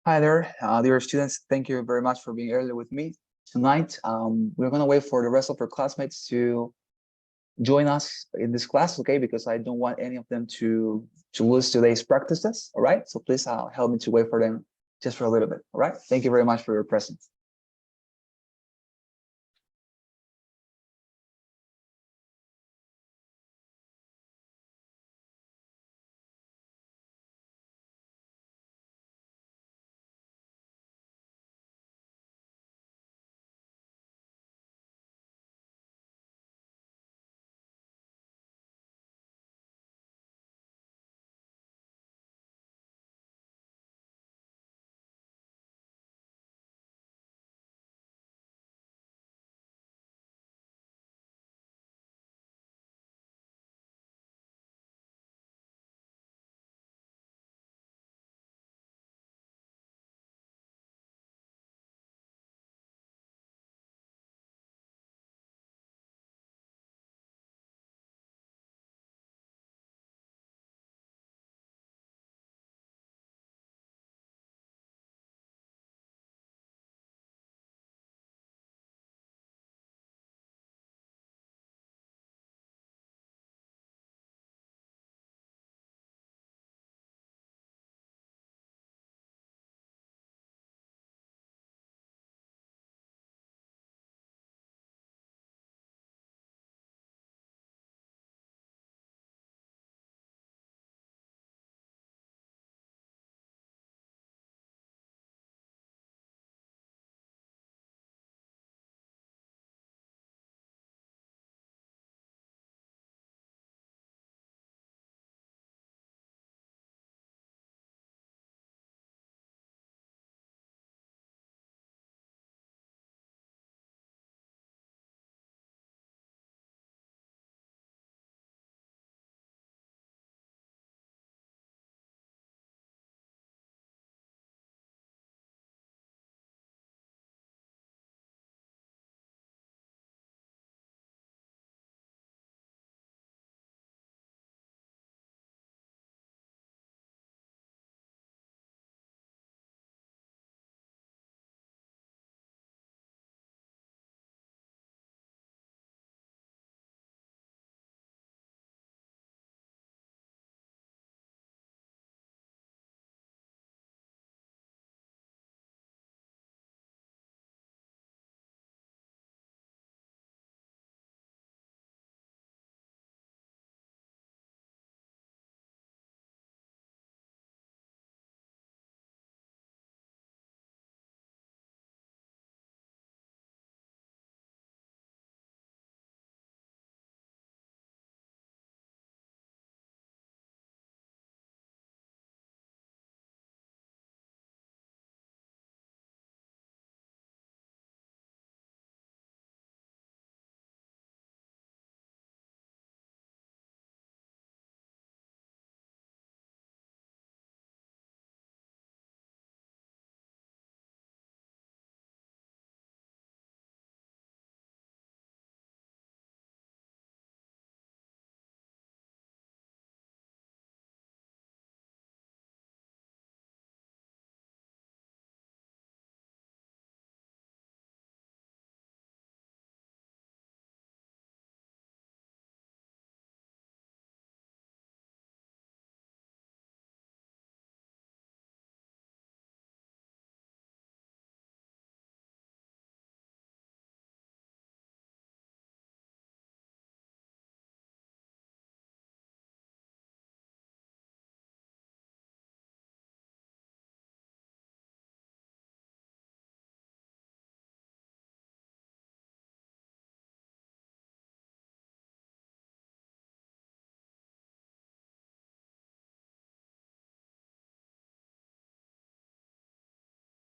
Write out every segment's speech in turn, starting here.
Hi there, dear students. Thank you very much for being early with me tonight. We're going to wait for the rest of our classmates to join us in this class, okay? Because I don't want any of them to lose today's practices, all right? So please help me to wait for them just for a little bit, all right? Thank you very much for your presence.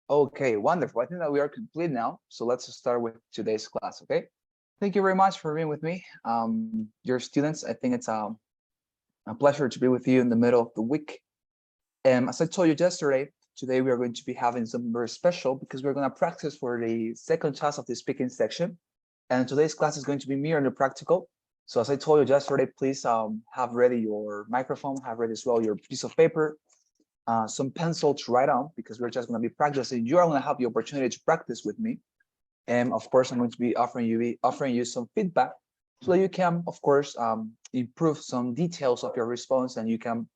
Okay, wonderful. I think that we are complete now. So let's start with today's class, okay? Thank you very much for being with me. Your students, I think it's a pleasure to be with you in the middle of the week. And as I told you yesterday, today we are going to be having something very special because we're going to practice for the second task of the speaking section. And today's class is going to be me on the practical. So as I told you yesterday, please have ready your microphone, have ready as well your piece of paper. some pencil to write on, because we're just going to be practicing. You are going to have the opportunity to practice with me. And of course, I'm going to be offering you some feedback so that you can, of course, improve some details of your response, and you can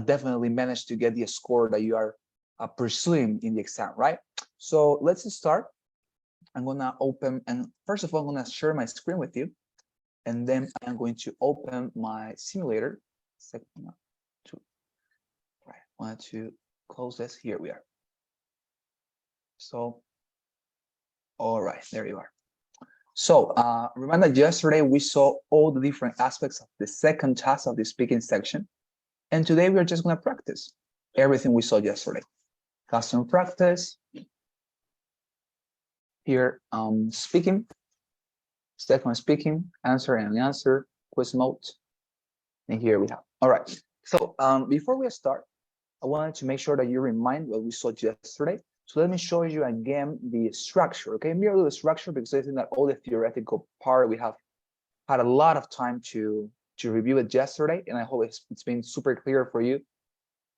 definitely manage to get the score that you are pursuing in the exam, right? So let's start. I'm going to open, and first of all, I'm going to share my screen with you, and then I'm going to open my simulator. Second, two, right? I want to close this. Here we are. So, all right, there you are. So remember yesterday we saw all the different aspects of the second task of the speaking section. And today we're just going to practice everything we saw yesterday. Custom practice. Here, speaking, second speaking, answer and answer, quiz mode. And here we have. All right. So before we start, I wanted to make sure that you remind what we saw yesterday. So let me show you again the structure, okay? Merely the structure, because I think that all the theoretical part, we have had a lot of time to review it yesterday, and I hope it's been super clear for you,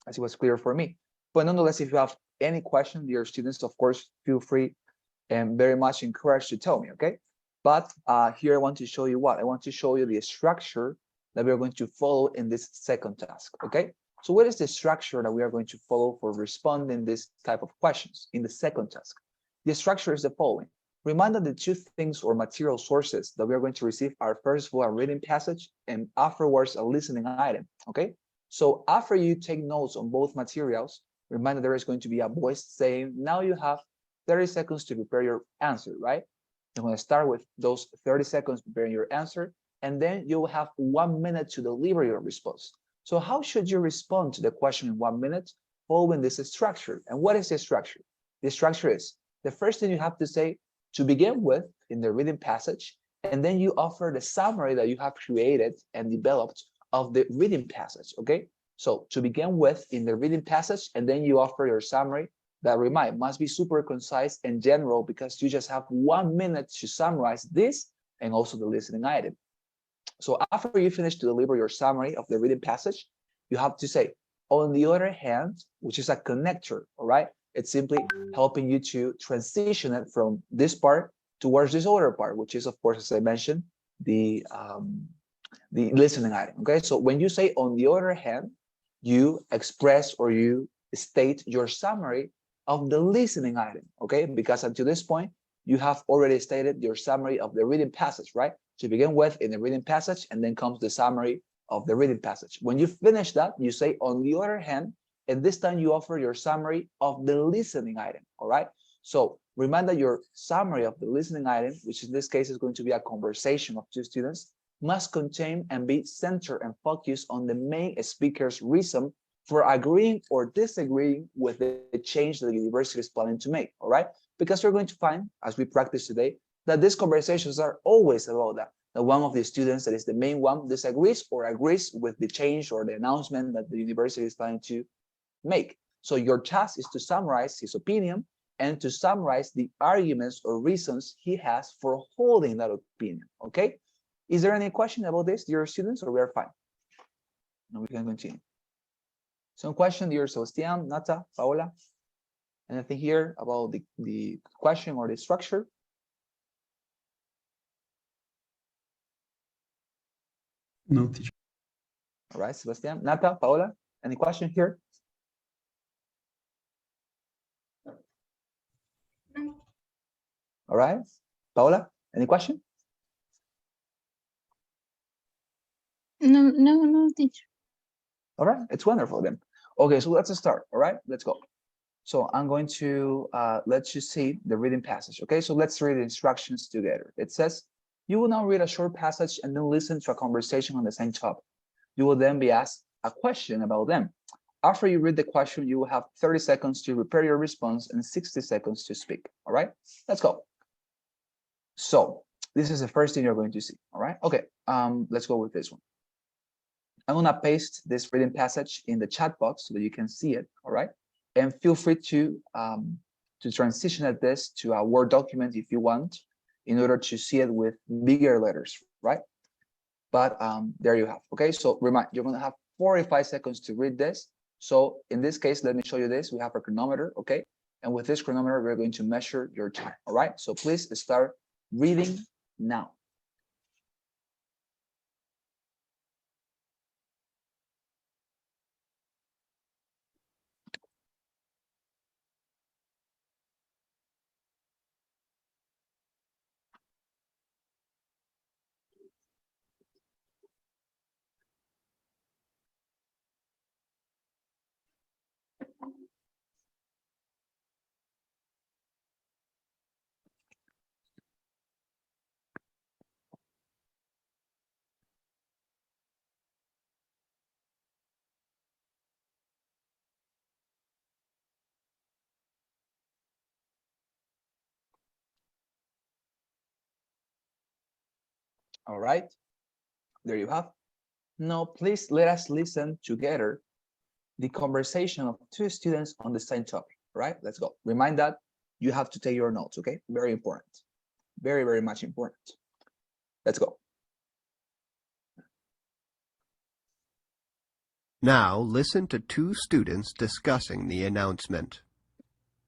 as it was clear for me. But nonetheless, if you have any question, dear students, of course, feel free and very much encouraged to tell me, okay? But here I want to show you what? I want to show you the structure that we are going to follow in this second task, okay? So what is the structure that we are going to follow for responding this type of questions in the second task? The structure is the following. Remind that the two things or material sources that we are going to receive are first of all a reading passage and afterwards a listening item, okay? So after you take notes on both materials, remind that there is going to be a voice saying, now you have 30 seconds to prepare your answer, right? You're going to start with those 30 seconds preparing your answer, and then you will have 1 minute to deliver your response. So how should you respond to the question in 1 minute? Following this structure. And what is the structure? The structure is the first thing you have to say to begin with in the reading passage, and then you offer the summary that you have created and developed of the reading passage, okay? So to begin with in the reading passage, and then you offer your summary that must be super concise and general, because you just have 1 minute to summarize this and also the listening item. So after you finish to deliver your summary of the reading passage, you have to say, on the other hand, which is a connector, all right? It's simply helping you to transition it from this part towards this other part, which is, of course, as I mentioned, the listening item, okay? So when you say on the other hand, you express or you state your summary of the listening item, okay? Because until this point, you have already stated your summary of the reading passage, right? To begin with in the reading passage, and then comes the summary of the reading passage. When you finish that, you say, on the other hand, and this time you offer your summary of the listening item, all right? So remember your summary of the listening item, which in this case is going to be a conversation of two students, must contain and be centered and focused on the main speaker's reason for agreeing or disagreeing with the change that the university is planning to make, all right? Because you're going to find, as we practice today, that these conversations are always about that. That one of the students that is the main one disagrees or agrees with the change or the announcement that the university is planning to make. So your task is to summarize his opinion and to summarize the arguments or reasons he has for holding that opinion, okay? Is there any question about this, dear students, or we are fine? No, we can continue. Some question, dear Sebastian, Nata, Paola? Anything here about the question or the structure? No, teacher. All right, Sebastian, Nata, Paola, any question here? All right, Paola, any question? No, teacher. All right, it's wonderful then. Okay, so let's start. All right, let's go. So I'm going to let you see the reading passage. Okay, so let's read the instructions together. It says, you will now read a short passage and then listen to a conversation on the same topic. You will then be asked a question about them. After you read the question, you will have 30 seconds to prepare your response and 60 seconds to speak. All right, let's go. So this is the first thing you're going to see. All right, okay, let's go with this one. I'm gonna paste this reading passage in the chat box so that you can see it. All right, and feel free to transition at this to a Word document if you want, in order to see it with bigger letters, right? But there you have. Okay, so remind, you're gonna have 45 seconds to read this, So in this case, let me show you this. We have a chronometer, okay? And with this chronometer, we're going to measure your time, all right? So please start reading now. All right, there you have. Now, please let us listen together the conversation of two students on the same topic, right? Let's go. Remind that you have to take your notes, okay? Very important. Very, very much important. Let's go. Now listen to two students discussing the announcement.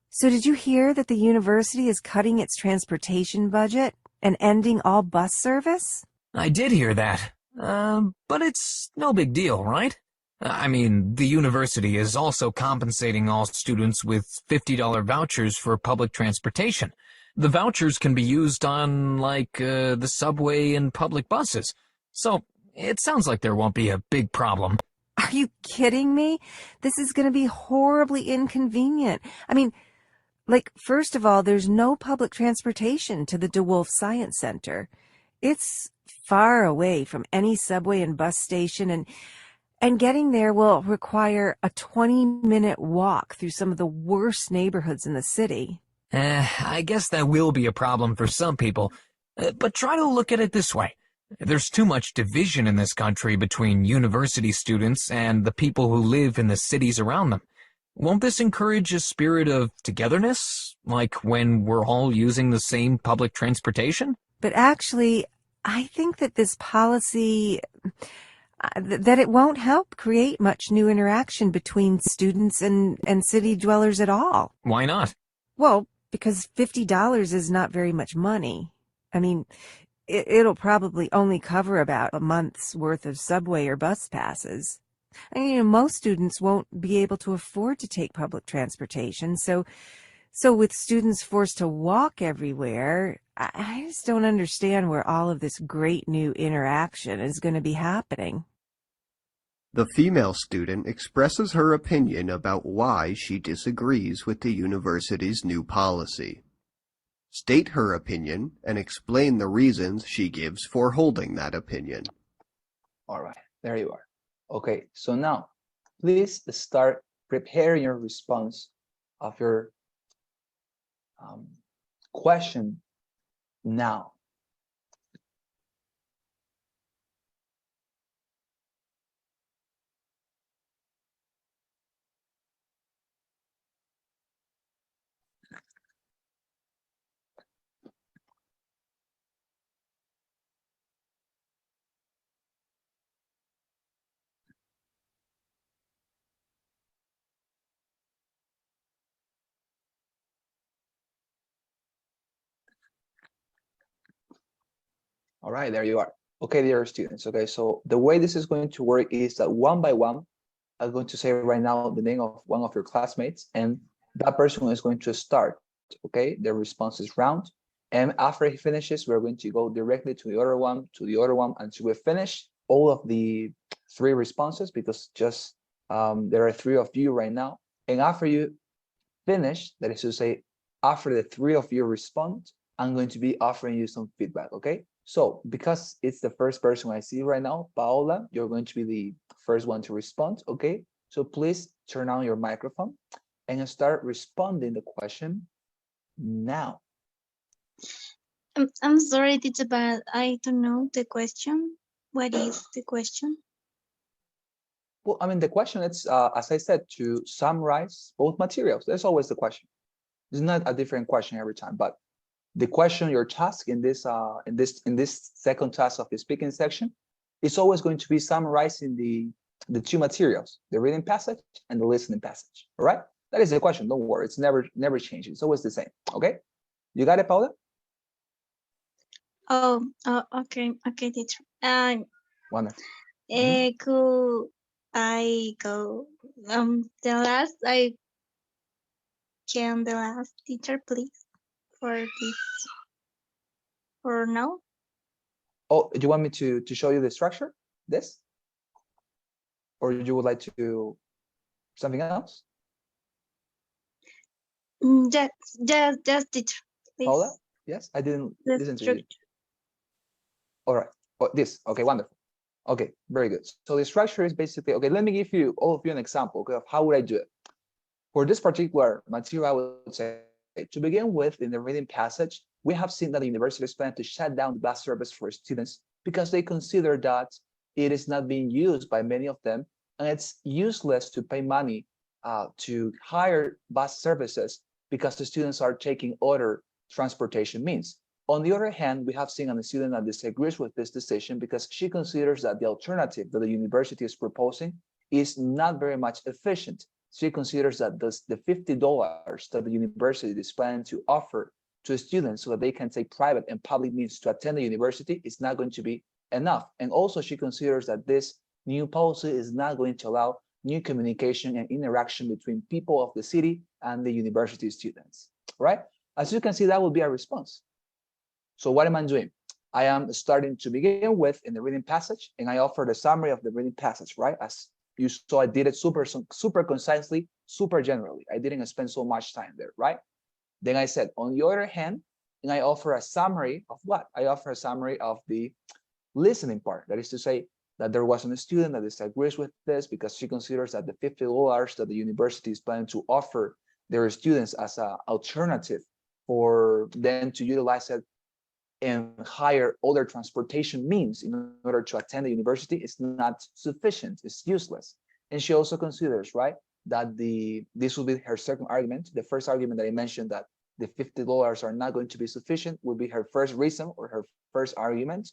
So did you hear that the university is cutting its transportation budget and ending all bus service? I did hear that. But it's no big deal, right? I mean, the university is also compensating all students with $50 vouchers for public transportation. The vouchers can be used on, the subway and public buses. So, it sounds like there won't be a big problem. Are you kidding me? This is going to be horribly inconvenient. I mean, first of all, there's no public transportation to the DeWolf Science Center. It's far away from any subway and bus station, and getting there will require a 20-minute walk through some of the worst neighborhoods in the city. I guess that will be a problem for some people. But try to look at it this way. There's too much division in this country between university students and the people who live in the cities around them. Won't this encourage a spirit of togetherness, like when we're all using the same public transportation? But actually, I think that this policy, that it won't help create much new interaction between students and city dwellers at all. Why not? Well, because $50 is not very much money. I mean, it'll probably only cover about a month's worth of subway or bus passes. And, most students won't be able to afford to take public transportation. So with students forced to walk everywhere, I just don't understand where all of this great new interaction is going to be happening. The female student expresses her opinion about why she disagrees with the university's new policy. State her opinion and explain the reasons she gives for holding that opinion. All right, there you are. Okay, so now please start preparing your response of your question now. All right, there you are. Okay, dear students. Okay, so the way this is going to work is that one by one, I'm going to say right now the name of one of your classmates, and that person is going to start. Okay, the responses round. And after he finishes, we're going to go directly to the other one, until we finish all of the three responses, because just there are three of you right now. And after you finish, that is to say, after the three of you respond, I'm going to be offering you some feedback, okay? So because it's the first person I see right now, Paola, you're going to be the first one to respond, okay? So please turn on your microphone and start responding the question now. I'm sorry, teacher, but I don't know the question. What is the question? Well, I mean, the question is, as I said, to summarize both materials. That's always the question. It's not a different question every time, but the question, your task in this second task of the speaking section, is always going to be summarizing the two materials, the reading passage and the listening passage. All right, that is the question. Don't worry, it's never changing. It's always the same. Okay, you got it, Paula? Oh, okay, teacher. Wonderful. Could I go? The last the last teacher, please, for this, or no? Oh, do you want me to show you the structure? This, or you would like to do something else? Just teacher, please. Paula? Yes, I didn't The listen to you. structure. All right. Oh, this. Okay, wonderful. Okay, very good. So the structure is basically, okay, let me give you all of you an example of how would I do it. For this particular material, I would say, to begin with, in the reading passage, we have seen that the university is planning to shut down the bus service for students because they consider that it is not being used by many of them, and it's useless to pay money to hire bus services because the students are taking other transportation means. On the other hand, we have seen a student that disagrees with this decision because she considers that the alternative that the university is proposing is not very much efficient. She considers that the $50 that the university is planning to offer to students so that they can take private and public means to attend the university is not going to be enough. And also she considers that this new policy is not going to allow new communication and interaction between people of the city and the university students, right? As you can see, that would be our response. So what am I doing? I am starting to begin with in the reading passage, and I offer the summary of the reading passage, right? As you saw, I did it super concisely, super generally. I didn't spend so much time there, right? Then I said, on the other hand, and I offer a summary of what? I offer a summary of the listening part. That is to say that there wasn't a student that disagrees with this because she considers that the $50 that the university is planning to offer their students as an alternative for them to utilize it and hire other transportation means in order to attend the university is not sufficient, it's useless. And she also considers, right, that this will be her second argument. The first argument that I mentioned, that the $50 are not going to be sufficient, will be her first reason or her first argument.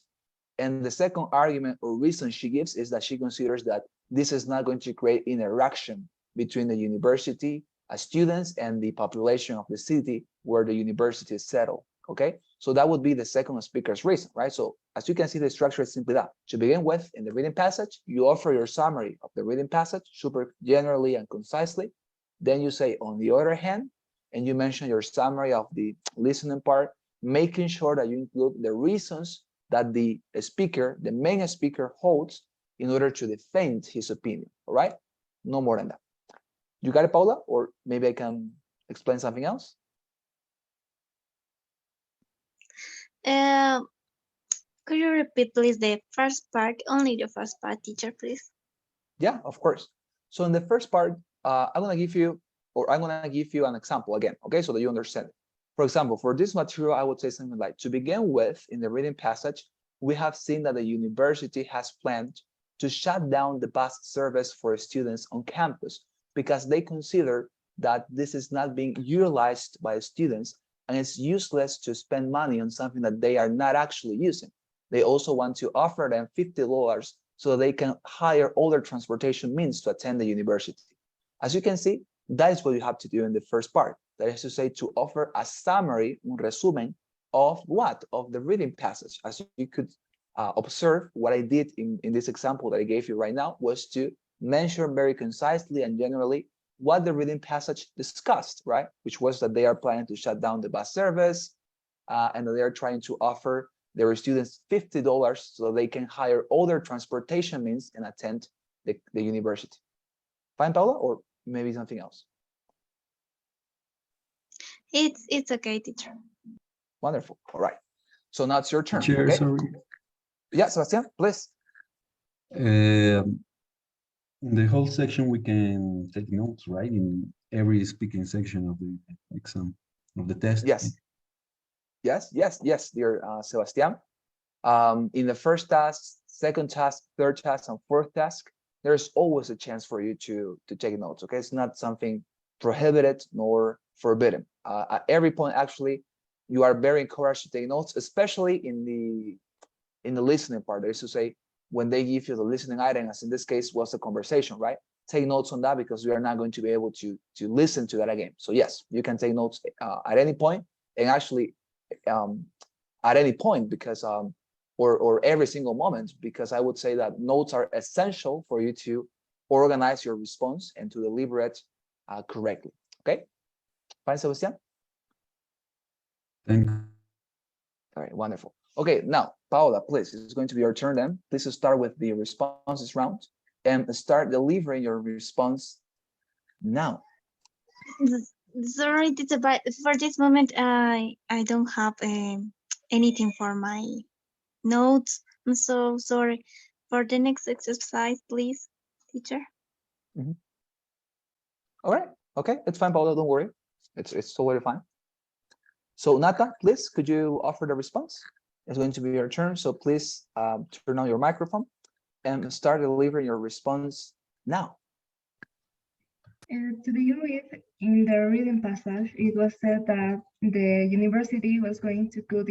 And the second argument or reason she gives is that she considers that this is not going to create interaction between the university students and the population of the city where the university is settled. Okay, so that would be the second speaker's reason, right? So as you can see, the structure is simply that. To begin with, in the reading passage, you offer your summary of the reading passage super generally and concisely. Then you say, on the other hand, and you mention your summary of the listening part, making sure that you include the reasons that the speaker, the main speaker, holds in order to defend his opinion, all right? No more than that. You got it, Paula? Or maybe I can explain something else? Could you repeat, please, the first part, only the first part, teacher, please? Yeah, of course. So in the first part, I'm gonna give you an example again, okay, so that you understand it. For example, for this material, I would say something like, to begin with, in the reading passage, we have seen that the university has planned to shut down the bus service for students on campus because they consider that this is not being utilized by students and it's useless to spend money on something that they are not actually using. They also want to offer them $50 so they can hire other transportation means to attend the university. As you can see, that is what you have to do in the first part. That is to say, to offer a summary, un resumen, of what? Of the reading passage. As you could observe, what I did in this example that I gave you right now was to mention very concisely and generally what the reading passage discussed, right? Which was that they are planning to shut down the bus service and that they are trying to offer their students $50 so they can hire other transportation means and attend the university. Fine, Paula, or maybe something else? It's okay, teacher. Wonderful. All right. So now it's your turn. Chair, Okay? sorry. Yeah, Sebastian, please. In the whole section, we can take notes, right? In every speaking section of the exam, of the test. Yes. Yes, dear Sebastian. In the first task, second task, third task, and fourth task, there's always a chance for you to take notes, okay? It's not something prohibited nor forbidden. At every point, actually, you are very encouraged to take notes, especially in the listening part. That is to say, when they give you the listening item, as in this case was the conversation, right? Take notes on that because we are not going to be able to listen to that again. So yes, you can take notes at any point, and actually at any point, because or every single moment, because I would say that notes are essential for you to organize your response and to deliver it correctly. Okay, fine, Sebastian. Thank All right, wonderful. Okay, now Paola, please, it's going to be your turn then. Please start with the responses round and start delivering your response now. Sorry, teacher, but for this moment, I don't have anything for my notes. I'm so sorry. For the next exercise, please, teacher. All right, okay, it's fine, Paola, don't worry. It's totally fine. So Nata, please, could you offer the response? It's going to be your turn, so please turn on your microphone and start delivering your response now. To begin with, in the reading passage, it was said that the university was going to cut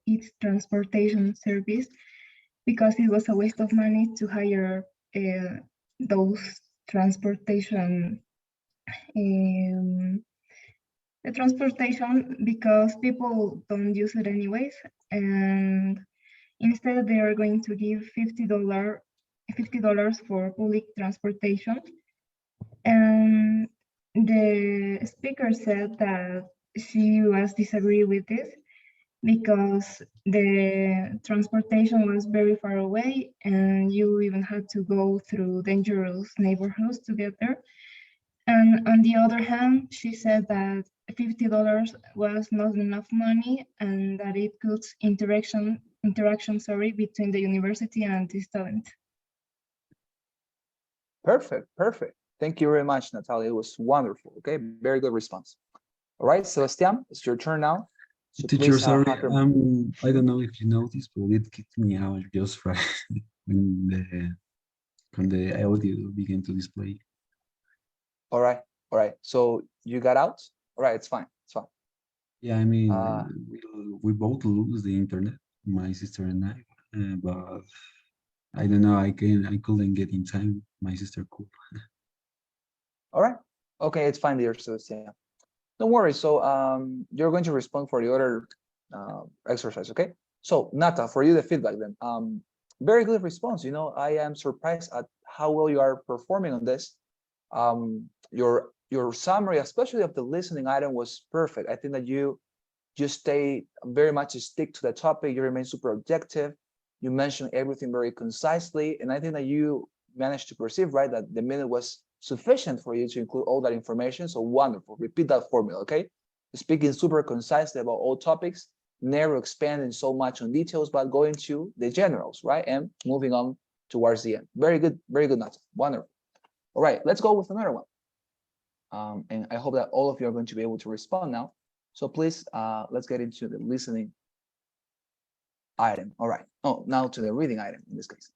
its transportation service because it was a waste of money to hire those transportation the transportation because people don't use it anyways, and instead they are going to give $50 for public transportation. And the speaker said that she was disagree with this because the transportation was very far away and you even had to go through dangerous neighborhoods to get there. And on the other hand, she said that $50 was not enough money and that it cuts interaction between the university and the student. Perfect, perfect. Thank you very much, Natalia. It was wonderful. Okay, very good response. All right, Sebastian, it's your turn now. So Teacher, please, sorry, have your... I don't know if you noticed, but it kicked me out just right when the audio began to display. All right, all right. So you got out? All right, it's fine, it's fine. Yeah, I mean, we both lose the internet, my sister and I, but I don't know, I couldn't get in time. My sister could. All right, okay, it's fine, dear Sebastian. Don't worry. So you're going to respond for the other exercise, okay? So Nata, for you the feedback then. Very good response. You know, I am surprised at how well you are performing on this. Your summary, especially of the listening item, was perfect. I think that you stay very much stick to the topic. You remain super objective. You mentioned everything very concisely, and I think that you managed to perceive right that the minute was sufficient for you to include all that information. So wonderful. Repeat that formula, okay? Speaking super concisely about all topics, never expanding so much on details, but going to the generals, right? And moving on towards the end. Very good, Nata. Wonderful. All right, let's go with another one. And I hope that all of you are going to be able to respond now. So please, let's get into the listening item. All right. Oh, now to the reading item in this case.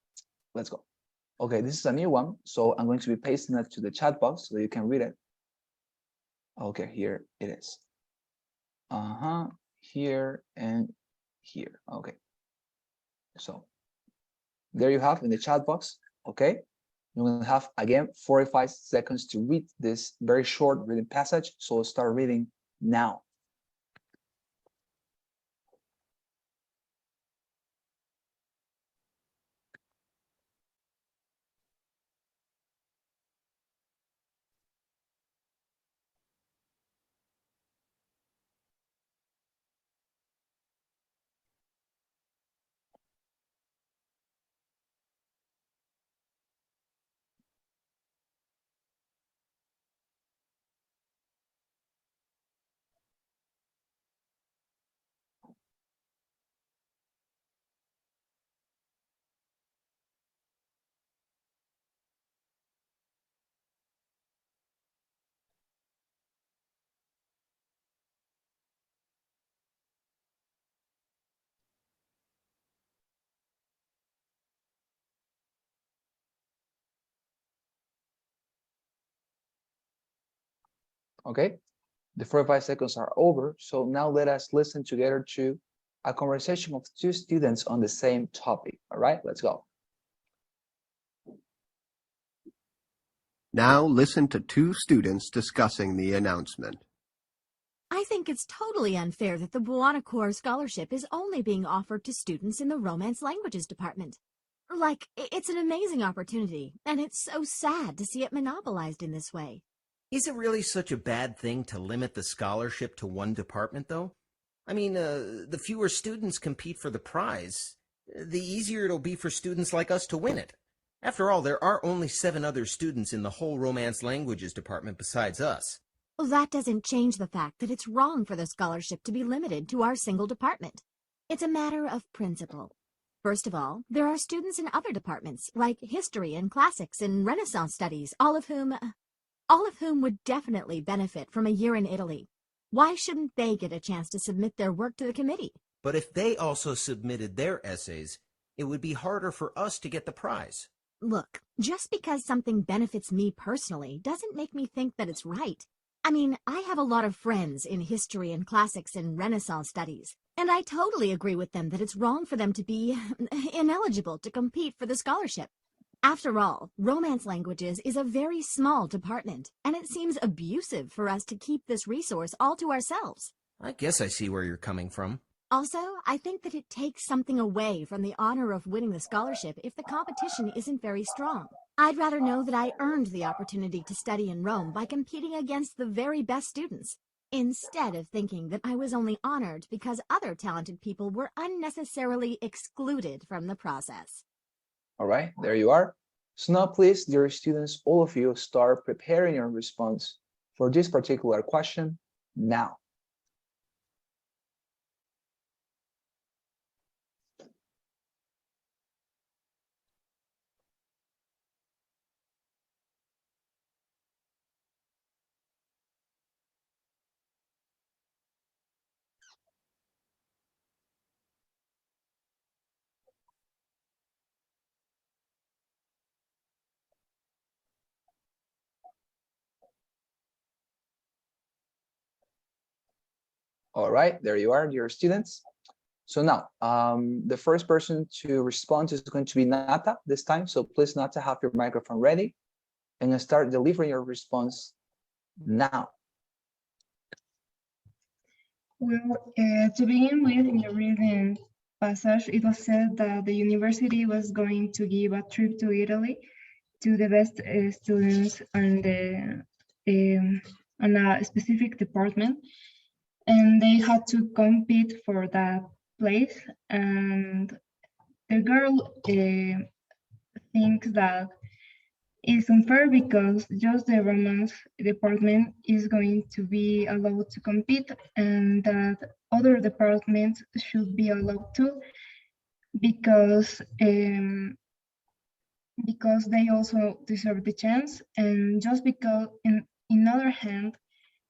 Let's go. Okay, this is a new one, so I'm going to be pasting it to the chat box so you can read it. Okay, here it is. Here and here. Okay. So there you have in the chat box. Okay. You will have again 45 seconds to read this very short reading passage. So start reading now. Okay. The 45 seconds are over. So now let us listen together to a conversation of two students on the same topic. All right, let's go. Now listen to two students discussing the announcement. I think it's totally unfair that the Buonacore Scholarship is only being offered to students in the Romance Languages department. Like, it's an amazing opportunity, and it's so sad to see it monopolized in this way. Is it really such a bad thing to limit the scholarship to one department, though? I mean, the fewer students compete for the prize, the easier it'll be for students like us to win it. After all, there are only 7 other students in the whole Romance Languages department besides us. Well, that doesn't change the fact that it's wrong for the scholarship to be limited to our single department. It's a matter of principle. First of all, there are students in other departments, like history and classics and Renaissance studies, all of whom would definitely benefit from a year in Italy. Why shouldn't they get a chance to submit their work to the committee? But if they also submitted their essays, it would be harder for us to get the prize. Look, just because something benefits me personally doesn't make me think that it's right. I mean, I have a lot of friends in history and classics and Renaissance studies, and I totally agree with them that it's wrong for them to be ineligible to compete for the scholarship. After all, Romance Languages is a very small department, and it seems abusive for us to keep this resource all to ourselves. I guess I see where you're coming from. Also, I think that it takes something away from the honor of winning the scholarship if the competition isn't very strong. I'd rather know that I earned the opportunity to study in Rome by competing against the very best students, instead of thinking that I was only honored because other talented people were unnecessarily excluded from the process. All right, there you are. So now please, dear students, all of you start preparing your response for this particular question now. All right, there you are, dear students. So now, the first person to respond is going to be Nata this time. So please, Nata, have your microphone ready and start delivering your response now. Well, to begin with, in your reading passage, it was said that the university was going to give a trip to Italy to the best students on a specific department, and they had to compete for that place. And the girl thinks that it's unfair because just the romance department is going to be allowed to compete, and that other departments should be allowed to, because they also deserve the chance. And just because, in other hand,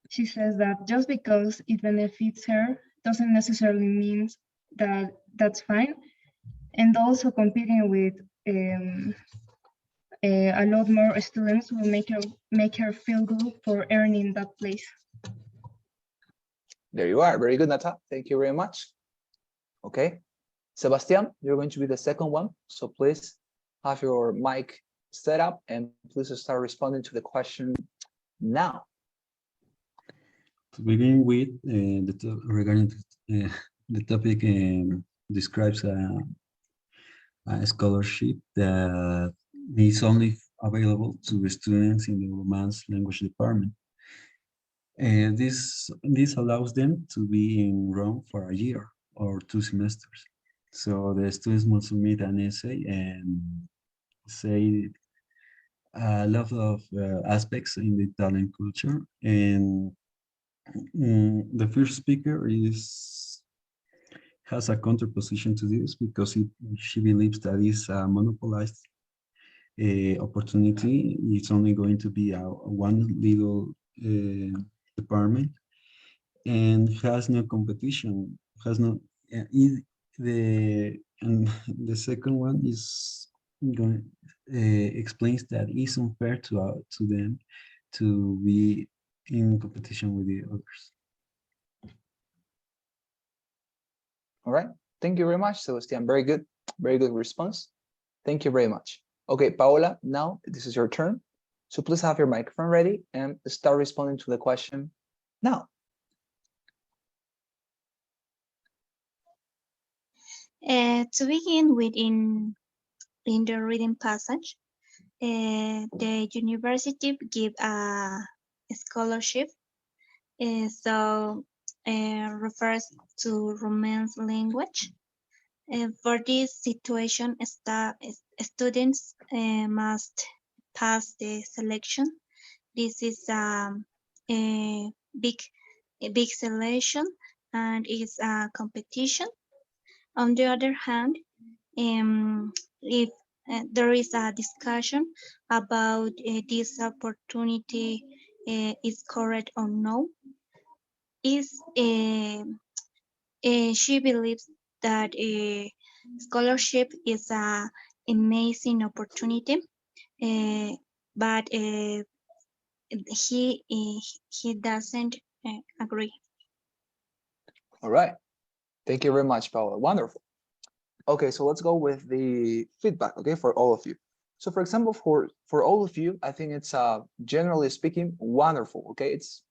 she says that just because it benefits her doesn't necessarily mean that that's fine. And also competing with a lot more students will make her feel good for earning that place. There you are. Very good, Nata. Thank you very much. Okay. Sebastian, you're going to be the second one. So please have your mic set up and please start responding to the question now. To begin with, regarding the topic describes a scholarship that is only available to students in the Romance Language department. And this allows them to be in Rome for a year or 2 semesters. So the students must submit an essay and say a lot of aspects in the Italian culture. And the first speaker has a counterposition to this because she believes that it's a monopolized opportunity. It's only going to be one little department and has no competition, has no and the second one is going explains that it's unfair to them to be in competition with the others. All right. Thank you very much, Sebastian. Very good response. Thank you very much. Okay, Paola, now this is your turn. So please have your microphone ready and start responding to the question now. To begin with, in the reading passage, the university give a scholarship, so refers to Romance language. For this situation, students must pass the selection. This is a big, a big selection and is a competition. On the other hand, if there is a discussion about this opportunity is correct or no, is she believes that a scholarship is a amazing opportunity, but he doesn't agree. All right. Thank you very much, Paula. Wonderful. Okay, so let's go with the feedback, okay, for all of you. So for example, for all of you, I think it's generally speaking, wonderful, okay? It's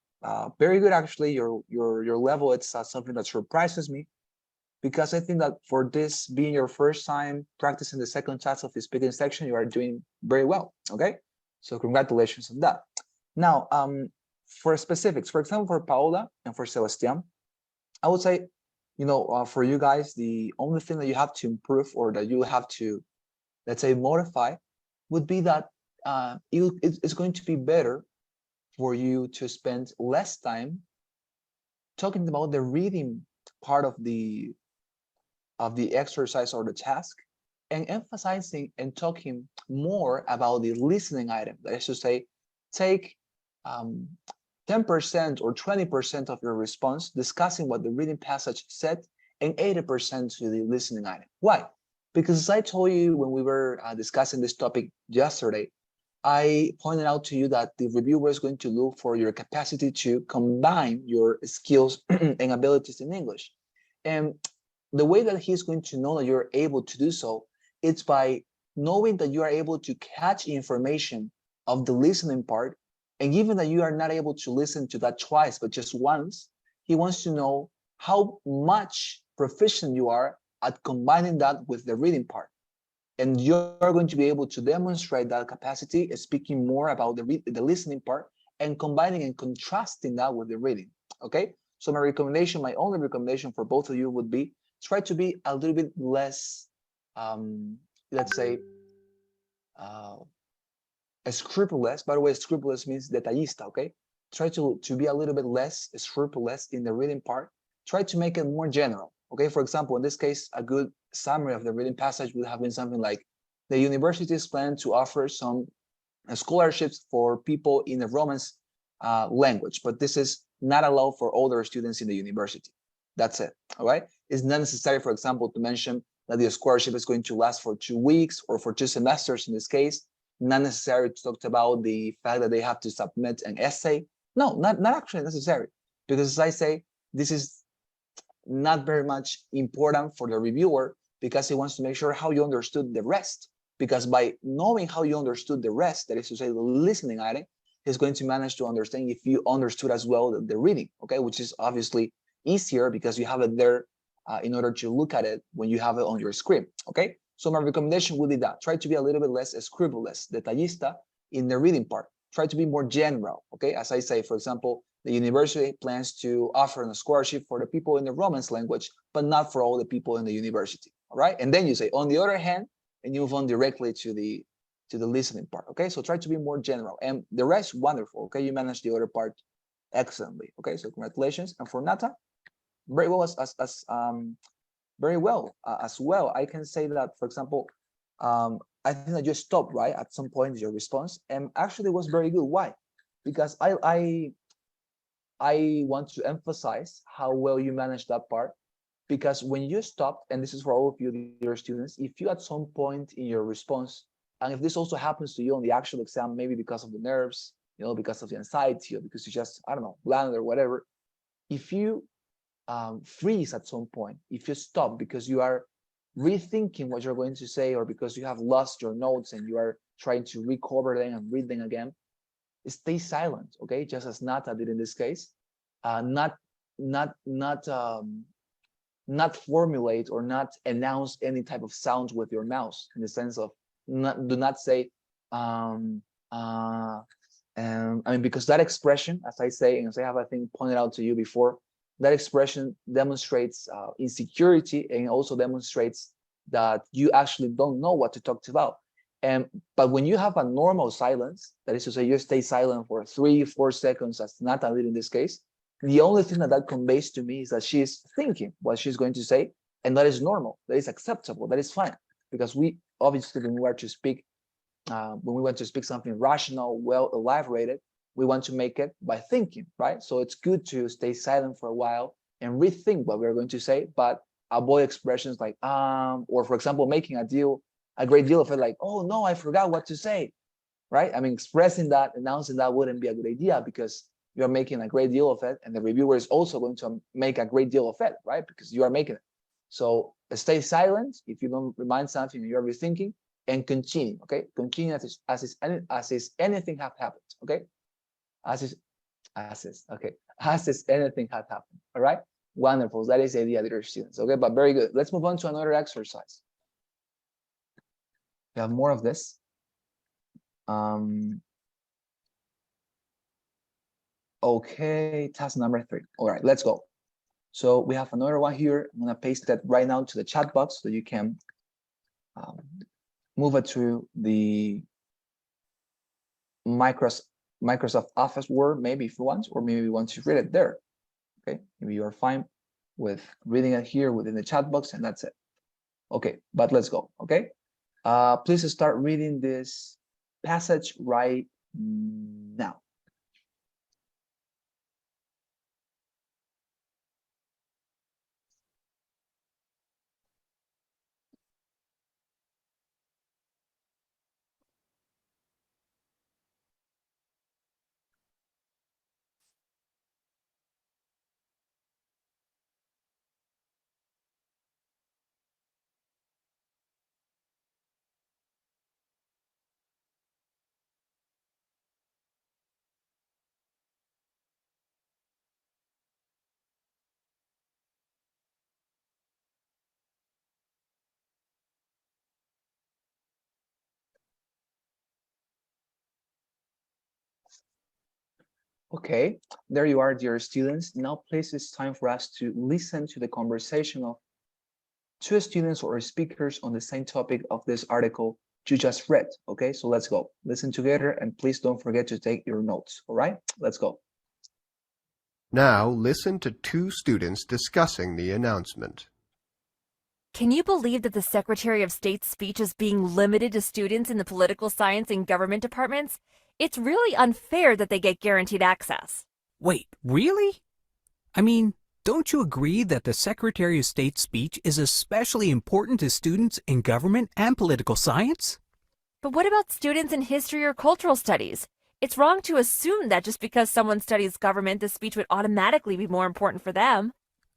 very good actually, your level, it's something that surprises me because I think that for this being your first time practicing the second task of the speaking section, you are doing very well, okay? So congratulations on that. Now, for specifics, for example, for Paola and for Sebastian, I would say, for you guys, the only thing that you have to improve or that you have to, let's say, modify would be that it's going to be better for you to spend less time talking about the reading part of the exercise or the task and emphasizing and talking more about the listening item. That is to say, take 10% or 20% of your response discussing what the reading passage said and 80% to the listening item. Why? Because as I told you when we were discussing this topic yesterday, I pointed out to you that the reviewer is going to look for your capacity to combine your skills and abilities in English. And the way that he's going to know that you're able to do so, it's by knowing that you are able to catch information of the listening part. And given that you are not able to listen to that twice, but just once, he wants to know how much proficient you are at combining that with the reading part. And you're going to be able to demonstrate that capacity, speaking more about the listening part and combining and contrasting that with the reading, okay? So my only recommendation for both of you would be try to be a little bit less, let's say, scrupulous. By the way, scrupulous means detallista, okay? Try to be a little bit less scrupulous in the reading part. Try to make it more general, okay? For example, in this case, a good summary of the reading passage would have been something like, the universities plan to offer some scholarships for people in the Romance language, but this is not allowed for older students in the university. That's it, all right? It's not necessary, for example, to mention that the scholarship is going to last for 2 weeks or for 2 semesters in this case. Not necessary to talk about the fact that they have to submit an essay. No, not actually necessary. Because as I say, this is not very much important for the reviewer because he wants to make sure how you understood the rest. Because by knowing how you understood the rest, that is to say the listening item, he's going to manage to understand if you understood as well the reading, okay? Which is obviously easier because you have it there in order to look at it when you have it on your screen, okay? So my recommendation would be that try to be a little bit less scrupulous, detallista in the reading part. Try to be more general, okay? As I say, for example, the university plans to offer a scholarship for the people in the Romance language, but not for all the people in the university, all right? And then you say, on the other hand, and you move on directly to the listening part, okay? So try to be more general, and the rest, wonderful, okay? You managed the other part excellently, okay? So congratulations. And for Nata, very well very well as well. I can say that, for example, I think that you stopped right at some point in your response, and actually was very good. Why? Because I want to emphasize how well you managed that part. Because when you stopped, and this is for all of you, dear students, if you at some point in your response, and if this also happens to you on the actual exam, maybe because of the nerves, because of the anxiety, or because you just, I don't know, bland or whatever, if you freeze at some point, if you stop because you are rethinking what you're going to say, or because you have lost your notes and you are trying to recover them and read them again, stay silent, okay? Just as Nata did in this case. Not not not not formulate or not announce any type of sound with your mouth, in the sense of do not say I mean, because that expression, as I say, and as I have, I think, pointed out to you before, that expression demonstrates insecurity, and also demonstrates that you actually don't know what to talk about. But when you have a normal silence, that is to say, you stay silent for 3-4 seconds, as Natalie did in this case, the only thing that that conveys to me is that she is thinking what she's going to say, and that is normal, that is acceptable, that is fine. Because we obviously, when we want to speak something rational, well elaborated, we want to make it by thinking, right? So it's good to stay silent for a while and rethink what we're going to say, but avoid expressions like or for example, making a great deal of it, like, oh no, I forgot what to say, right? I mean, expressing that, announcing that wouldn't be a good idea, because you're making a great deal of it, and the reviewer is also going to make a great deal of it, right? Because you are making it. So stay silent if you don't remind something and you're rethinking, and continue, okay? Continue as if anything have happened, okay? As if anything had happened, all right? Wonderful, that is the idea, dear students, okay? But very good. Let's move on to another exercise. We have more of this. Okay, task number 3. All right, let's go. So we have another one here. I'm gonna paste that right now to the chat box so you can move it to the Microsoft Office Word, maybe if you want, or maybe you want to read it there. Okay, maybe you are fine with reading it here within the chat box, and that's it. Okay, but let's go. Okay, please start reading this passage right now. Okay, there you are, dear students. Now, please, it's time for us to listen to the conversation of 2 students or speakers on the same topic of this article you just read. Okay, so let's go. Listen together, and please don't forget to take your notes. All right, let's go. Now listen to 2 students discussing the announcement. Can you believe that the Secretary of State's speech is being limited to students in the political science and government departments? It's really unfair that they get guaranteed access. Wait, really? I mean, don't you agree that the Secretary of State's speech is especially important to students in government and political science? But what about students in history or cultural studies? It's wrong to assume that just because someone studies government, the speech would automatically be more important for them.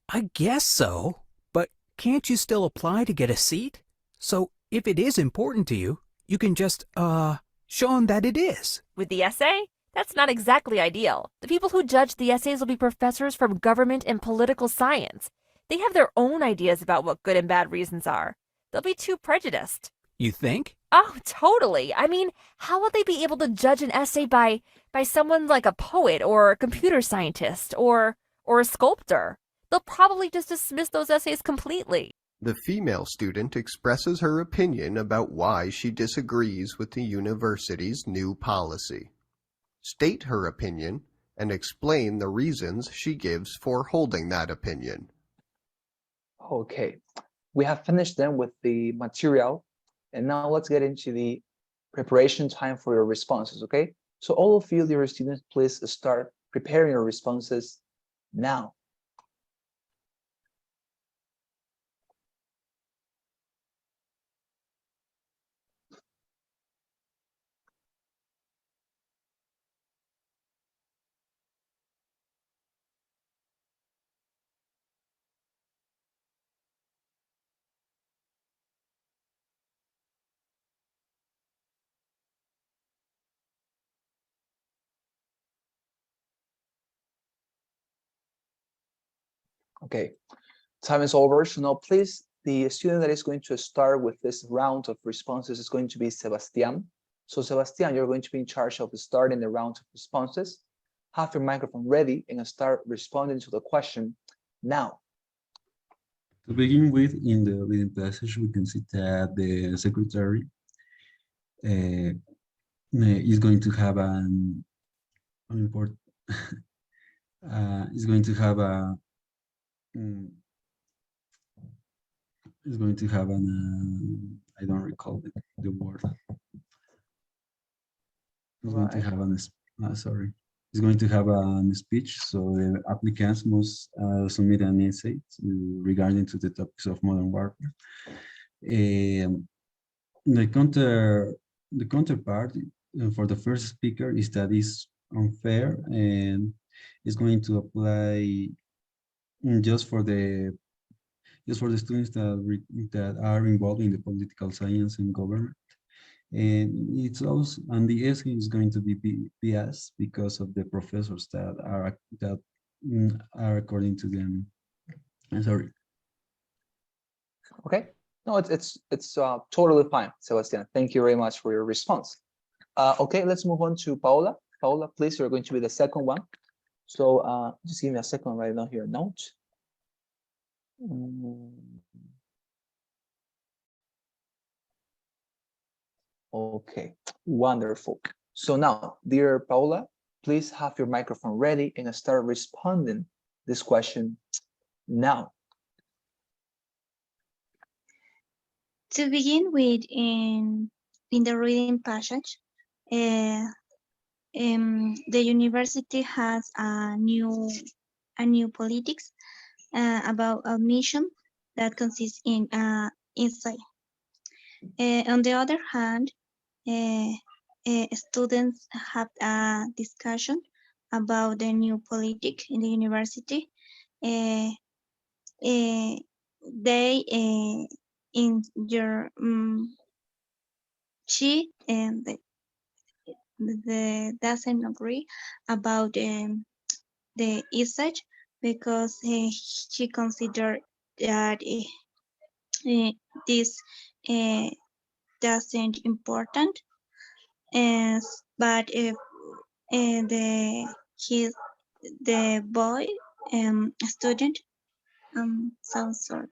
I guess so, but can't you still apply to get a seat? So if it is important to you, you can just, show them that it is. With the essay? That's not exactly ideal. The people who judge the essays will be professors from government and political science. They have their own ideas about what good and bad reasons are. They'll be too prejudiced. You think? Oh, totally. I mean, how will they be able to judge an essay by someone like a poet or a computer scientist or a sculptor? They'll probably just dismiss those essays completely. The female student expresses her opinion about why she disagrees with the university's new policy. State her opinion and explain the reasons she gives for holding that opinion. Okay, we have finished then with the material, and now let's get into the preparation time for your responses, okay? So all of you, dear students, please start preparing your responses now. Okay, time is over. So now please, the student that is going to start with this round of responses is going to be Sebastian. So Sebastian, you're going to be in charge of starting the round of responses. Have your microphone ready and start responding to the question now. To begin with, in the reading passage, we can see that the secretary is going to have an important is going to have a is going to have an I don't recall the word. Is going to have an sorry. Is going to have a speech, so the applicants must submit an essay regarding to the topics of modern warfare. The counterpart for the first speaker is that is unfair and is going to apply just for the students that are involved in the political science and government. And it's also, and the essay is going to be biased because of the professors that are according to them. I'm sorry. Okay, no, it's totally fine, Sebastian. Thank you very much for your response. Okay, let's move on to Paola. Paola, please, you're going to be the second one. So just give me a second right now here. Note. Okay, wonderful. So now, dear Paola, please have your microphone ready and start responding this question now. To begin with, in the reading passage, the university has a new politics about admission that consists in insight. On the other hand, students have a discussion about the new politic in the university. They in your she and the doesn't agree about the usage because she considered that this doesn't important, but if the boy student so sorry.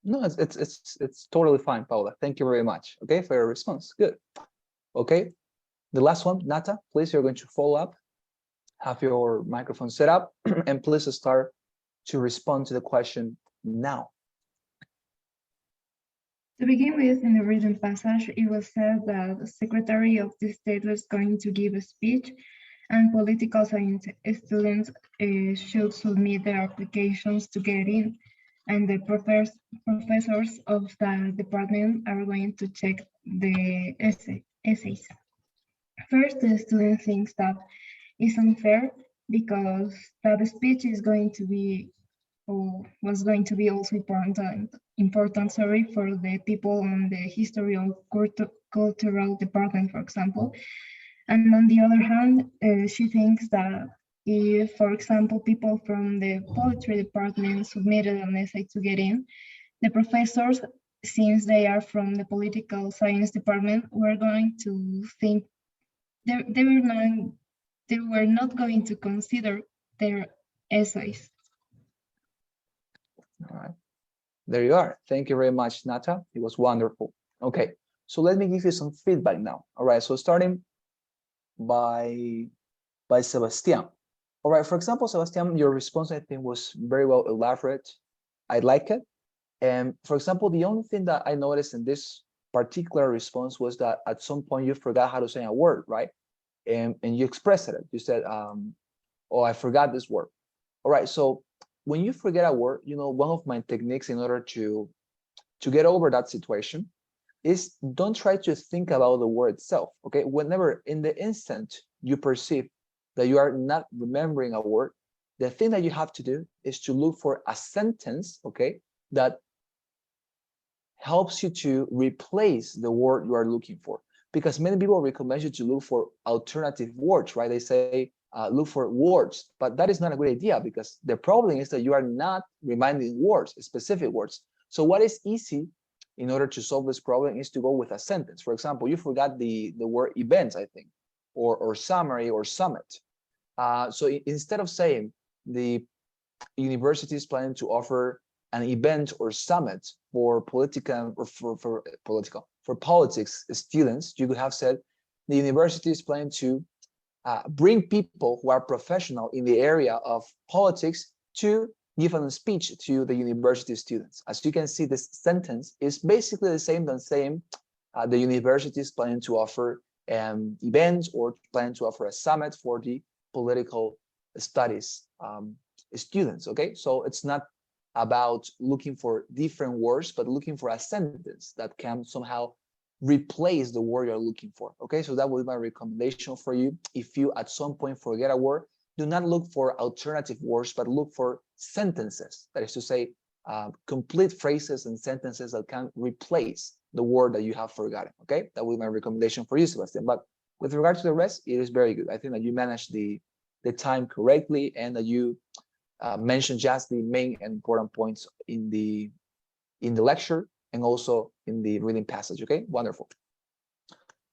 No, it's totally fine, Paola. Thank you very much. Okay, for your response. Good. Okay, the last one, Nata, please, you're going to follow up. Have your microphone set up and please start to respond to the question now. To begin with, in the written passage, it was said that the Secretary of the State was going to give a speech and political science students should submit their applications to get in, and the professors of the department are going to check the essays. First, the student thinks that it's unfair because that speech is going to be, or was going to be also important for the people on the history of cultural department, for example. And on the other hand, she thinks that if, for example, people from the poetry department submitted an essay to get in, the professors, since they are from the political science department, were going to think they were not going to consider their essays. All right, there you are. Thank you very much, Nata. It was wonderful. Okay, so let me give you some feedback now. All right, so starting by Sebastian. All right, for example, Sebastian, your response I think was very well elaborate. I like it. And for example, the only thing that I noticed in this particular response was that at some point you forgot how to say a word, right? And you expressed it. You said, oh, I forgot this word. All right, so when you forget a word, you know, one of my techniques in order to get over that situation is don't try to think about the word itself, okay? Whenever in the instant you perceive that you are not remembering a word, the thing that you have to do is to look for a sentence, okay, that helps you to replace the word you are looking for. Because many people recommend you to look for alternative words, right? They say, look for words, but that is not a good idea because the problem is that you are not reminding words, specific words. So what is easy in order to solve this problem is to go with a sentence. For example, you forgot the word events, I think, or summary or summit. So instead of saying the university is planning to offer an event or summit for political or for politics students, you could have said the university is planning to bring people who are professional in the area of politics to give a speech to the university students. As you can see, this sentence is basically the same as saying the university is planning to offer an event or planning to offer a summit for the political studies students. Okay, so it's not about looking for different words, but looking for a sentence that can somehow replace the word you're looking for. Okay, so that would be my recommendation for you. If you at some point forget a word, do not look for alternative words, but look for sentences. That is to say, complete phrases and sentences that can replace the word that you have forgotten. Okay, that would be my recommendation for you, Sebastian. But with regard to the rest, it is very good. I think that you managed the time correctly and that you mentioned just the main and important points in the lecture and also in the reading passage. Okay, wonderful.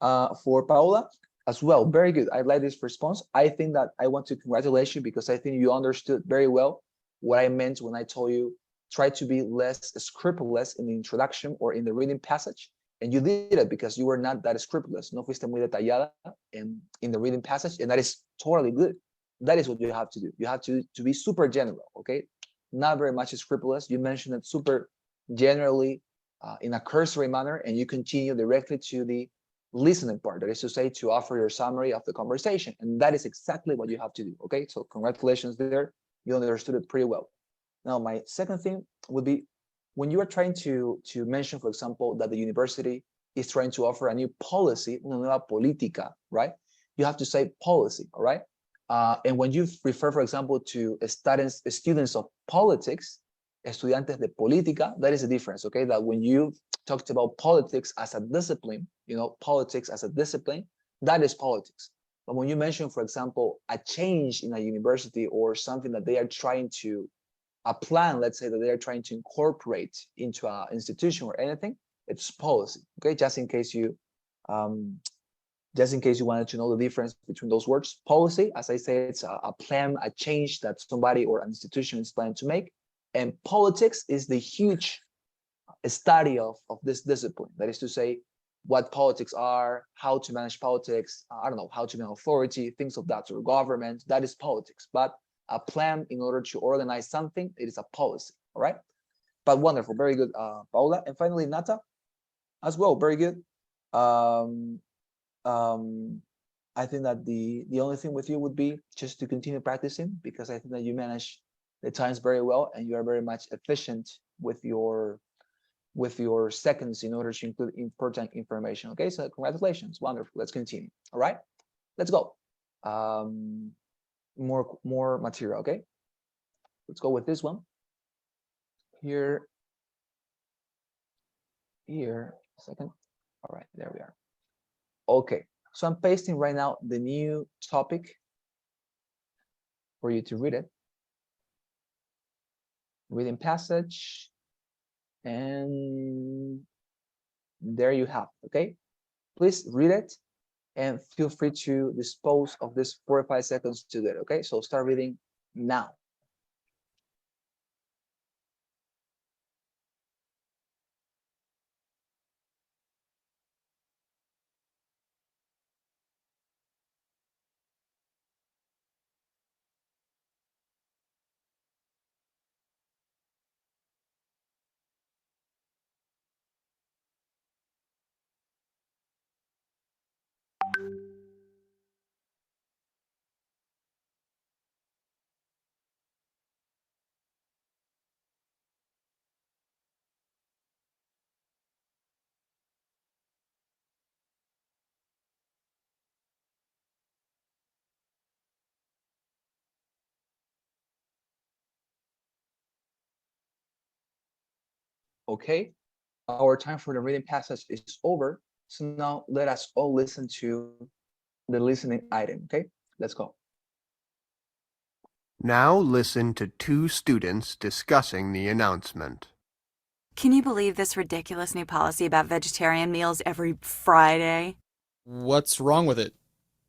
For Paola as well, very good. I like this response. I think that I want to congratulate you because I think you understood very well what I meant when I told you try to be less scrupulous in the introduction or in the reading passage. And you did it because you were not that scrupulous. No fuiste muy detallada in the reading passage, and that is totally good. That is what you have to do. You have to be super general, okay? Not very much scrupulous. You mentioned it super generally in a cursory manner, and you continue directly to the listening part. That is to say, to offer your summary of the conversation. And that is exactly what you have to do, okay? So congratulations there. You understood it pretty well. Now, my second thing would be when you are trying to mention, for example, that the university is trying to offer a new policy, una nueva política, right? You have to say policy, all right? And when you refer, for example, to students of politics, estudiantes de política, that is a difference, okay? That when you talked about politics as a discipline, you know, politics as a discipline, that is politics. But when you mention, for example, a change in a university or something that they are trying to, a plan, let's say that they are trying to incorporate into an institution or anything, it's policy, okay? Just in case you wanted to know the difference between those words. Policy, as I say, it's a plan, a change that somebody or an institution is planning to make. And politics is the huge study of this discipline. That is to say, what politics are, how to manage politics, I don't know, how to manage authority, things of that sort, government, that is politics. But a plan in order to organize something, it is a policy, all right? But wonderful, very good, Paula. And finally, Nata, as well, very good. I think that the only thing with you would be just to continue practicing because I think that you manage the times very well and you are very much efficient with your seconds in order to include important information. Okay, so congratulations, wonderful. Let's continue. All right, let's go. More material. Okay, let's go with this one. Here, a second. All right, there we are. Okay, so I'm pasting right now the new topic for you to read it. Reading passage, and there you have, okay? Please read it and feel free to dispose of this 4 or 5 seconds to do it, okay? So start reading now. Okay, our time for the reading passage is over. So now let us all listen to the listening item, okay? Let's go. Now listen to two students discussing the announcement. Can you believe this ridiculous new policy about vegetarian meals every Friday? What's wrong with it?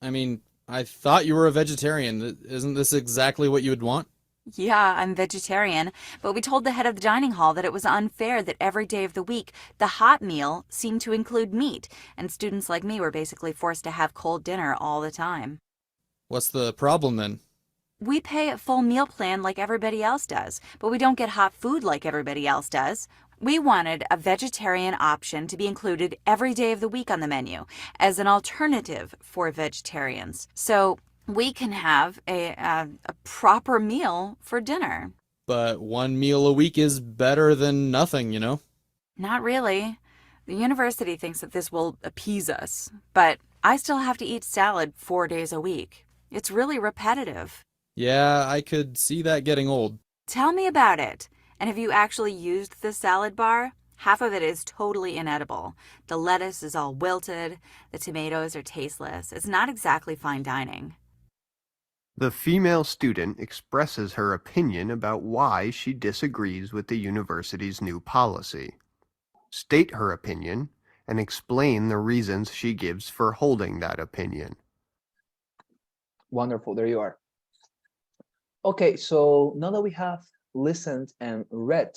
I mean, I thought you were a vegetarian. Isn't this exactly what you would want? Yeah, I'm vegetarian, but we told the head of the dining hall that it was unfair that every day of the week the hot meal seemed to include meat, and students like me were basically forced to have cold dinner all the time. What's the problem then? We pay a full meal plan like everybody else does, but we don't get hot food like everybody else does. We wanted a vegetarian option to be included every day of the week on the menu as an alternative for vegetarians, so we can have a proper meal for dinner. But one meal a week is better than nothing, you know? Not really. The university thinks that this will appease us, but I still have to eat salad 4 days a week. It's really repetitive. Yeah, I could see that getting old. Tell me about it. And have you actually used the salad bar? Half of it is totally inedible. The lettuce is all wilted. The tomatoes are tasteless. It's not exactly fine dining. The female student expresses her opinion about why she disagrees with the university's new policy. State her opinion and explain the reasons she gives for holding that opinion. Wonderful, there you are. Okay, so now that we have listened and read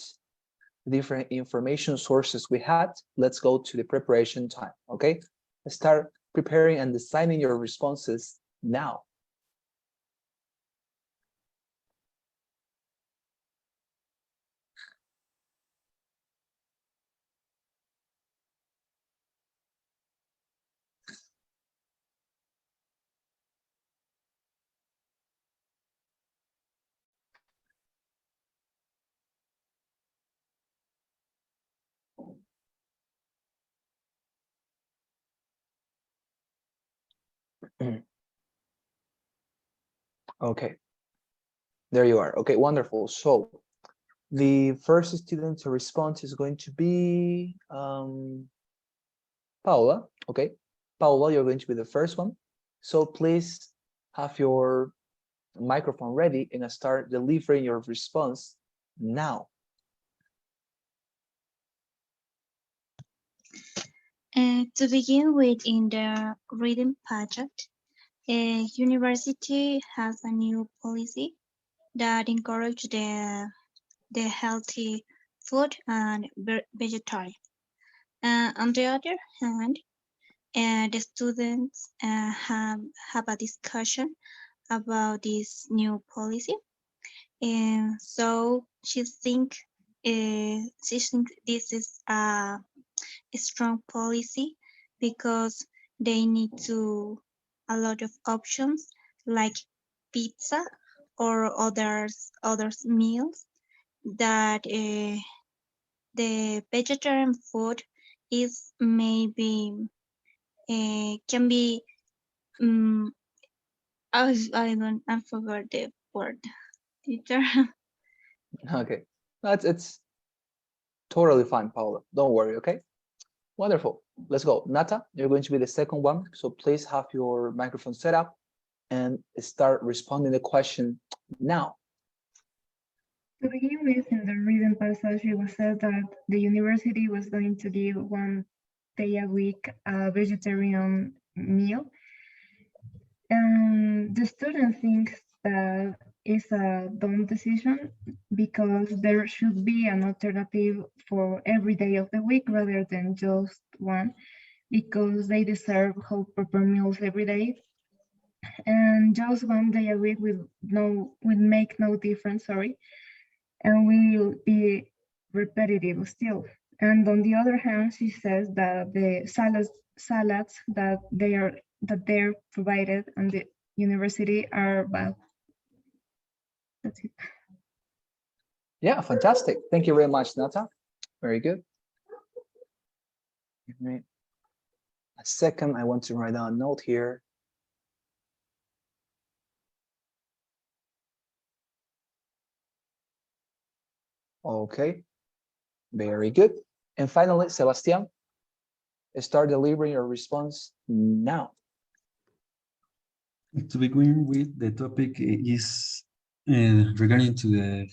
different information sources we had, let's go to the preparation time, okay? Let's start preparing and designing your responses now. Okay, there you are. Okay, wonderful. So the first student to respond is going to be Paula. Okay, Paula, you're going to be the first one. So please have your microphone ready and start delivering your response now. To begin with, in the reading project, a university has a new policy that encourages the healthy food and vegetarian. On the other hand, the students have a discussion about this new policy, and so she thinks this is a strong policy because they need to a lot of options like pizza or others meals that the vegetarian food is maybe can be I forgot the word teacher. Okay, it's totally fine, Paula. Don't worry, okay? Wonderful. Let's go. Nata, you're going to be the second one. So please have your microphone set up and start responding the question now. To begin with, in the reading passage, it was said that the university was going to give 1 day a week a vegetarian meal. And the student thinks that is a dumb decision because there should be an alternative for every day of the week rather than just one, because they deserve whole proper meals every day. And just 1 day a week will make no difference, sorry, and will be repetitive still. And on the other hand, she says that the salads that they're provided on the university are bad. That's it. Yeah, fantastic. Thank you very much, Nata. Very good. Give me a second. I want to write down a note here. Okay, very good. And finally, Sebastian, start delivering your response now. To begin with, the topic is regarding to the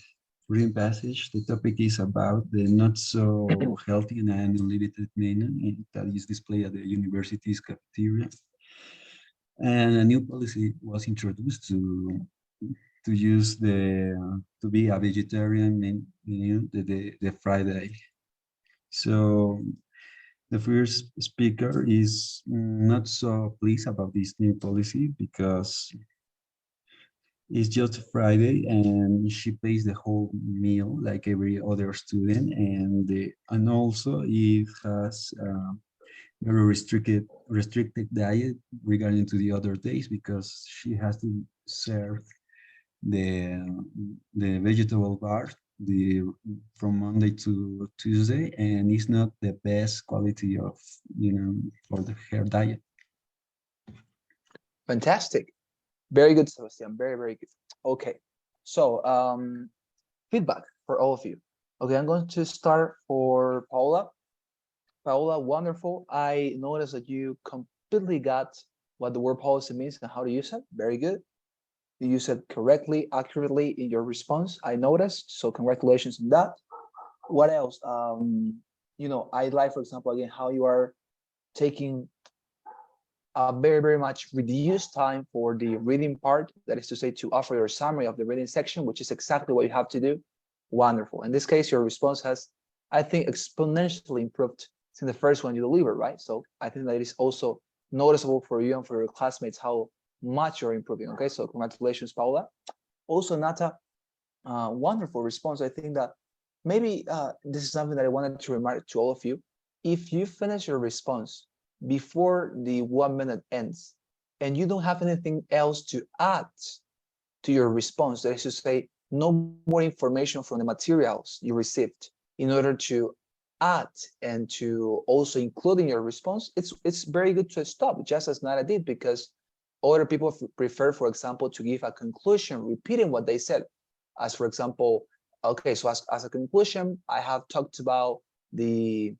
reading passage, the topic is about the not so healthy and unlimited menu that is displayed at the university's cafeteria. And a new policy was introduced to use to be a vegetarian menu the Friday. So the first speaker is not so pleased about this new policy because it's just Friday and she pays the whole meal like every other student, and also it has very restricted diet regarding to the other days because she has to serve the vegetable bar from Monday to Tuesday, and it's not the best quality of for her diet. Fantastic. Very good, Sebastian. Very, very good. Okay. So feedback for all of you. Okay, I'm going to start for Paula. Paula, wonderful. I noticed that you completely got what the word policy means and how to use it. Very good. You use it correctly, accurately in your response. I noticed. So congratulations on that. What else? I like, for example, again, how you are taking a very, very much reduced time for the reading part. That is to say, to offer your summary of the reading section, which is exactly what you have to do. Wonderful. In this case, your response has, I think, exponentially improved since the first one you delivered, right? So I think that it is also noticeable for you and for your classmates how much you're improving. Okay, so congratulations, Paula. Also, Nata, wonderful response. I think that maybe this is something that I wanted to remark to all of you. If you finish your response before the 1 minute ends and you don't have anything else to add to your response, that is to say, no more information from the materials you received in order to add and to also include in your response, it's very good to stop, just as Nara did, because other people prefer, for example, to give a conclusion, repeating what they said. As for example, okay, so as a conclusion, I have talked about the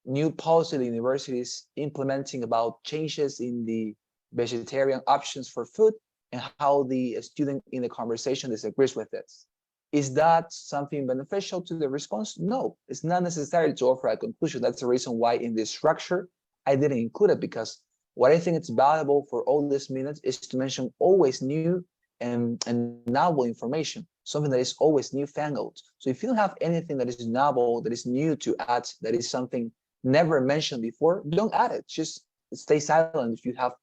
new policy the university is implementing about changes in the vegetarian options for food and how the student in the conversation disagrees with this. Is that something beneficial to the response? No, it's not necessary to offer a conclusion. That's the reason why in this structure, I didn't include it, because what I think it's valuable for all these minutes is to mention always new and novel information, something that is always newfangled. So if you don't have anything that is novel, that is new to add, that is something never mentioned before, don't add it. Just stay silent. If you have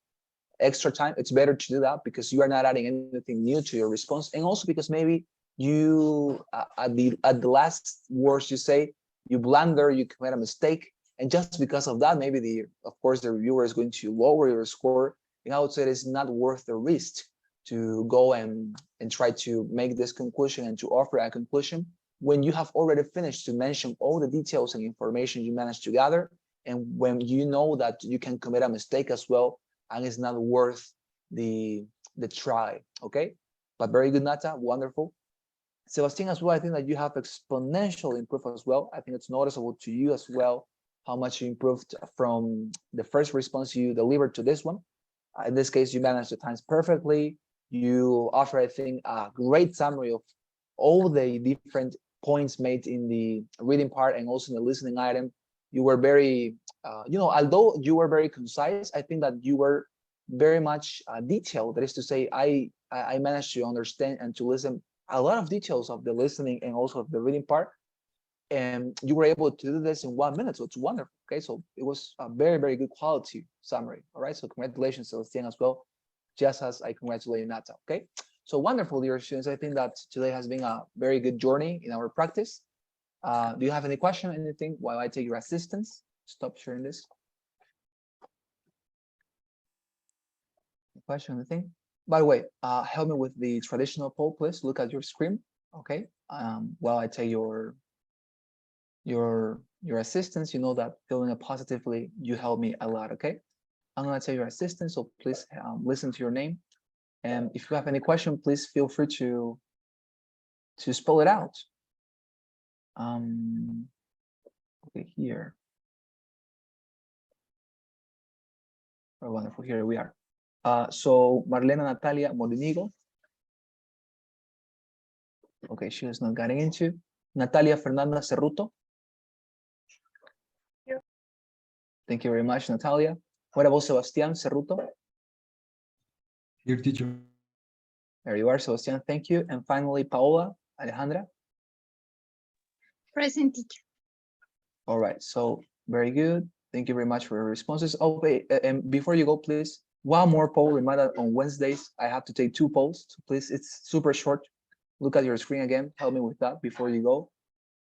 extra time, it's better to do that because you are not adding anything new to your response. And also because maybe you, at the last words you say, you blunder, you commit a mistake. And just because of that, maybe of course, the reviewer is going to lower your score. And I would say it's not worth the risk to go and try to make this conclusion and to offer a conclusion when you have already finished to mention all the details and information you managed to gather, and when you know that you can commit a mistake as well, and it's not worth the try, okay? But very good, Nata, wonderful. Sebastian, as well, I think that you have exponential improvement as well. I think it's noticeable to you as well how much you improved from the first response you delivered to this one. In this case, you managed the times perfectly. You offer, I think, a great summary of all the different points made in the reading part and also in the listening item. You were very, although you were very concise, I think that you were very much detailed. That is to say, I managed to understand and to listen a lot of details of the listening and also of the reading part. And you were able to do this in 1 minute, so it's wonderful. Okay, so it was a very, very good quality summary. All right, so congratulations, Sebastian, as well, just as I congratulate Nata. Okay, so wonderful, dear students. I think that today has been a very good journey in our practice. Do you have any question, anything while I take your assistance? Stop sharing this. Question, anything? By the way, help me with the traditional poll, please. Look at your screen. Okay, while I take your assistance, you know that feeling it positively, you help me a lot. Okay, I'm gonna take your assistance, so please listen to your name, and if you have any question, please feel free to spell it out. Okay, here. Oh, wonderful. Here we are. So Marlena Natalia Molinigo. Okay, she was not getting into. Natalia Fernanda Cerruto. Here. Thank you very much, Natalia. What about Sebastián Cerruto? Here, teacher. There you are, Sebastián. Thank you. And finally, Paola Alejandra. Present, teacher. All right, so very good. Thank you very much for your responses. Oh, wait, and before you go, please, one more poll. Remember, on Wednesdays, I have to take 2 polls. So please, it's super short. Look at your screen again. Help me with that before you go.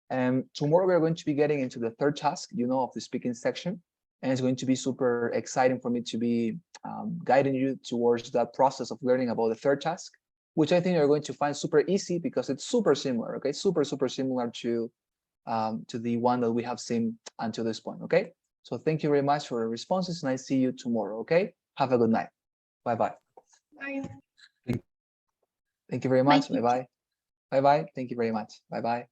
And tomorrow we're going to be getting into the 3rd task, of the speaking section. And it's going to be super exciting for me to be guiding you towards that process of learning about the 3rd task, which I think you're going to find super easy because it's super similar, okay? Super similar to the one that we have seen until this point, okay? So thank you very much for your responses, and I see you tomorrow, okay? Have a good night. Bye-bye. Bye. Thank you very much. Bye-bye. Bye-bye. Thank you very much. Bye-bye.